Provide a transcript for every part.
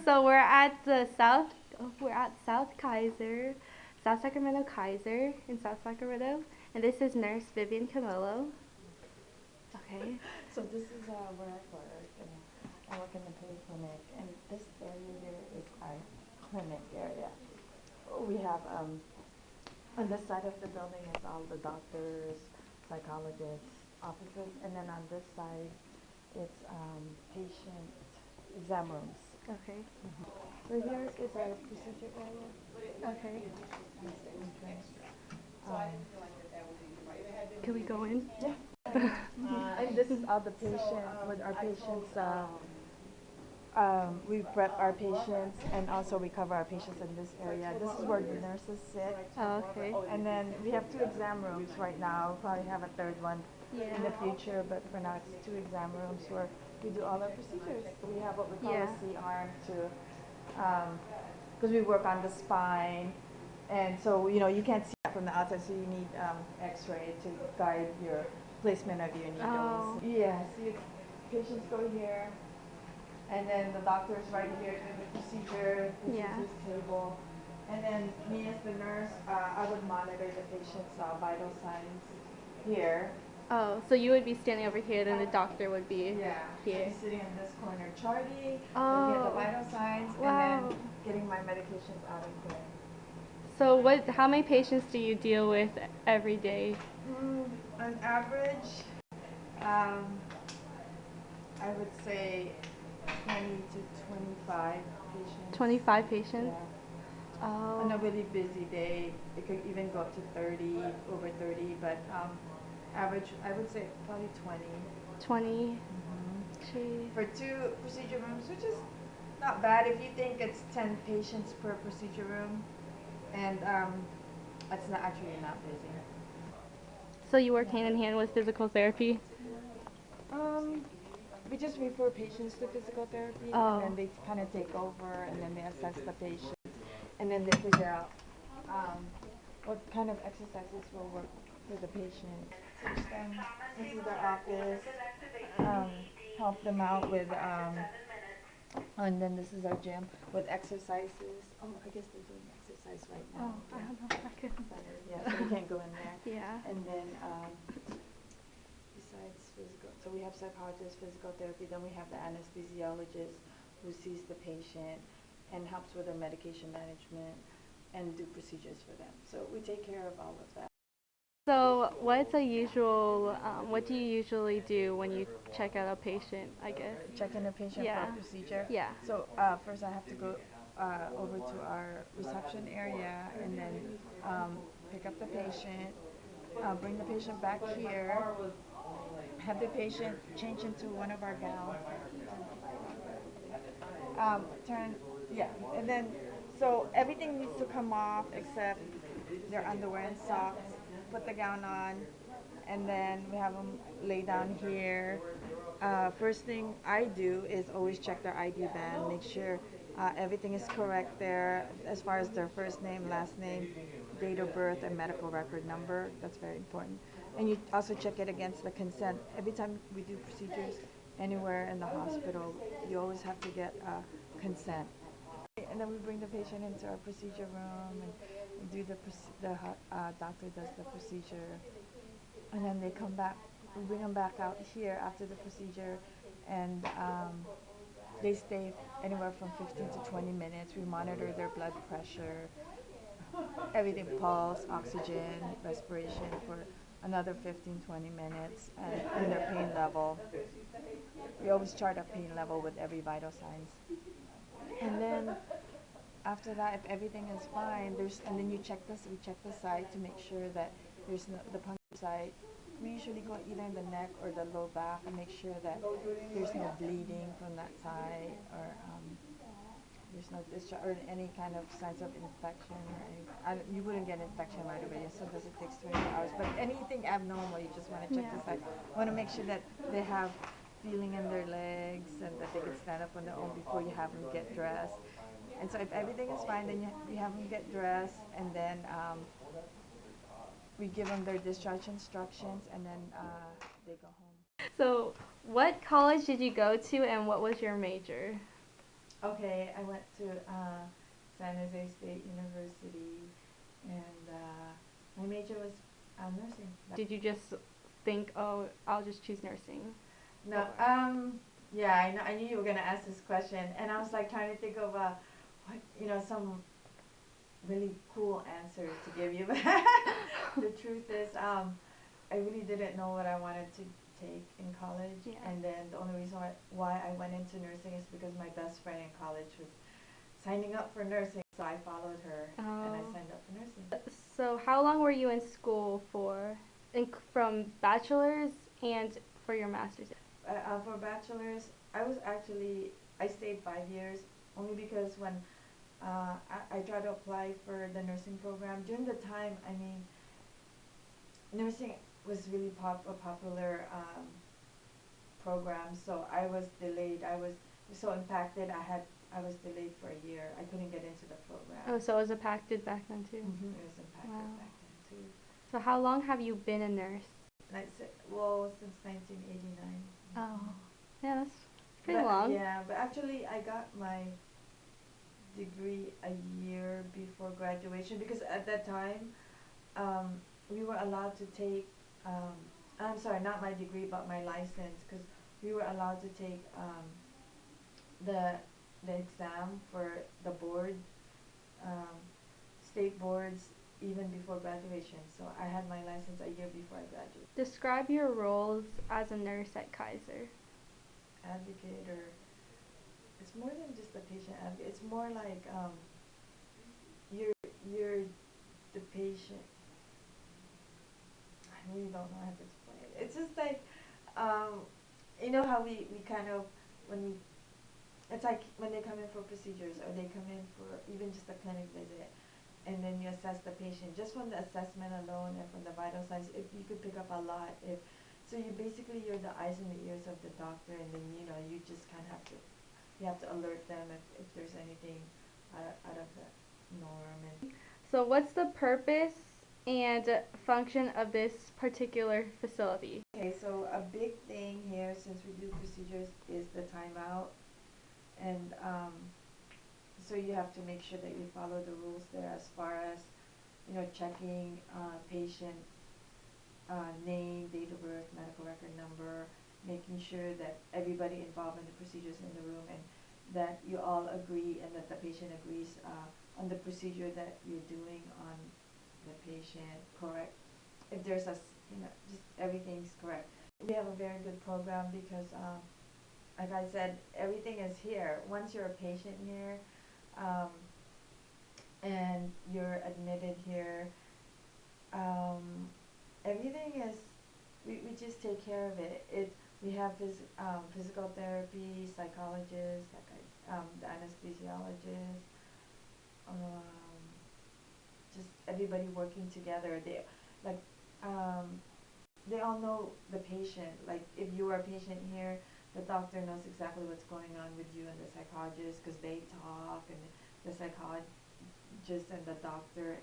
So we're at the South. We're at South Kaiser, South Sacramento Kaiser in South Sacramento, and this is Nurse Vivian Camillo. Okay. So this is where I work, and I work in the peri clinic, and this area here is our clinic area. We have on this side of the building is all the doctors, psychologists, offices, and then on this side it's patient exam rooms. Okay. So here is our procedure area. Okay. That's the entrance. Um, Can we go in? yeah. And this is all the patient with our patients. We prep our patients and also we cover our patients in this area. This is where the nurses sit. Oh, okay. And then we have 2 exam rooms right now. We'll probably have a third one in the future, but for now it's 2 exam rooms where we do all our procedures. We have what we call a C-arm to, because we work on the spine. And so, you can't see that from the outside, so you need x-ray to guide your placement of your needles. Oh. Yes, patients go here, and then the doctor is right here doing the procedure. This is his table. And then me as the nurse, I would monitor the patient's vital signs here. Oh, so you would be standing over here, then the doctor would be here. He's sitting in this corner charting, Oh. looking at the vital signs, Wow. and then getting my medications out of there. So how many patients do you deal with every day? On average, I would say 20 to 25 patients. 25 patients? Yeah. Oh. On a really busy day, it could even go up to 30, over 30, but average, I would say probably 20. 20? Mm-hmm. For 2 procedure rooms, which is not bad if you think it's 10 patients per procedure room, and it's not busy. So you work hand in hand with physical therapy? We just refer patients to physical therapy, Oh. and then they kind of take over, and then they assess the patient, and then they figure out what kind of exercises will work for the patient. Teach them. This is their office. Help them out with, and then this is our gym with exercises. Oh, I guess they're doing exercise right now. Oh, I don't know if I could. Yeah, so we can't go in there. Yeah. And then besides physical, so we have psychologists, physical therapy, then we have the anesthesiologist who sees the patient and helps with their medication management and do procedures for them. So we take care of all of that. So what do you usually do when you check out a patient, I guess? Check in a patient for a procedure? Yeah. So first I have to go over to our reception area and then pick up the patient, bring the patient back here, have the patient change into one of our gowns, and then, so everything needs to come off except their underwear and socks, put the gown on, and then we have them lay down here. First thing I do is always check their ID band, make sure everything is correct there as far as their first name, last name, date of birth, and medical record number. That's very important. And you also check it against the consent. Every time we do procedures anywhere in the hospital, you always have to get consent. And then we bring the patient into our procedure room and do the doctor does the procedure, and then they come back. We bring them back out here after the procedure, and they stay anywhere from 15 to 20 minutes. We monitor their blood pressure, everything, pulse, oxygen, respiration for another 15-20 minutes, and their pain level. We always chart a pain level with every vital signs. And then after that, if everything is fine, and then we check the site to make sure that there's no, the puncture site. We usually go either in the neck or the low back and make sure that there's no bleeding from that side, or there's no discharge or any kind of signs of infection or any. You wouldn't get infection right away. Sometimes it takes 24 hours. But anything abnormal, you just want to check the site. Want to make sure that they have feeling in their legs and that they can stand up on their own before you have them get dressed. And so if everything is fine, then you have them get dressed, and then we give them their discharge instructions, and then they go home. So what college did you go to and what was your major? Okay, I went to San Jose State University, and my major was nursing. Did you just think, oh, I'll just choose nursing? No, yeah, I knew you were gonna ask this question, and I was like trying to think of some really cool answer to give you. But the truth is, I really didn't know what I wanted to take in college, Yeah. and then the only reason why I went into nursing is because my best friend in college was signing up for nursing, so I followed her and I Oh. signed up for nursing. So how long were you in school for? From bachelor's and for your master's? For bachelor's, I stayed 5 years only because when I tried to apply for the nursing program during the time. I mean, nursing was really a popular program, so I was delayed. I was so impacted. I was delayed for a year. I couldn't get into the program. Oh, so it was impacted back then too? It was impacted Wow. back then too. So how long have you been a nurse? Well, since 1989. Oh, yeah, that's pretty But long. yeah, but actually I got my degree a year before graduation because at that time we were allowed to take I'm sorry, not my degree but my license, because we were allowed to take the the exam for the board, um, state boards, even before graduation. So I had my license a year before I graduated. Describe your roles as a nurse at Kaiser. Advocate, or it's more than just a patient advocate. It's more like you're you're the patient. I really don't know how to explain it. It's just like, um, you know how we kind of, when we, it's like when they come in for procedures or they come in for even just a clinic visit, and then you assess the patient. Just from the assessment alone and from the vital signs, if you could pick up a lot. If so, you're the eyes and the ears of the doctor, and then you just kind of you have to alert them if there's anything out of the norm. And So what's the purpose and function of this particular facility? okay, so a big thing here, since we do procedures, is the timeout, and so you have to make sure that you follow the rules there as far as checking patient name, date of birth, medical record number, making sure that everybody involved in the procedures in the room, and that you all agree and that the patient agrees on the procedure that you're doing on the patient, correct? If there's just everything's correct. We have a very good program because, like I said, everything is here. Once you're a patient here, um, and you're admitted here, um, everything is, we just take care of it. We have physical therapy, psychologists, the anesthesiologist, um, just everybody working together. Like, um, they all know the patient. Like, if you are a patient here, the doctor knows exactly what's going on with you and the psychologist, because they talk, and the psychologist and the doctor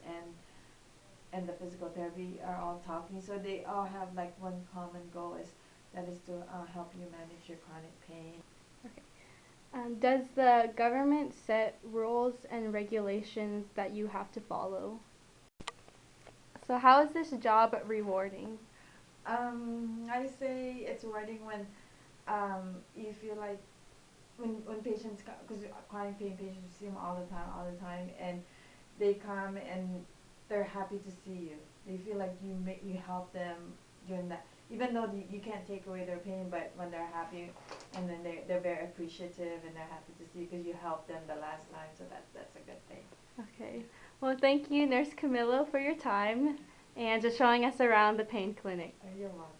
and the physical therapy are all talking. So they all have like one common goal, that is to help you manage your chronic pain. Okay. Does the government set rules and regulations that you have to follow? So how is this job rewarding? I say it's rewarding when you feel like when patients come, because chronic pain patients, you see them all the time, and they come and they're happy to see you. They feel like you help them during that, even though you can't take away their pain, but when they're happy, and then they're very appreciative and they're happy to see you because you helped them the last time, so that's a good thing. Okay. Well, thank you, Nurse Camilo, for your time and just showing us around the pain clinic. You're welcome.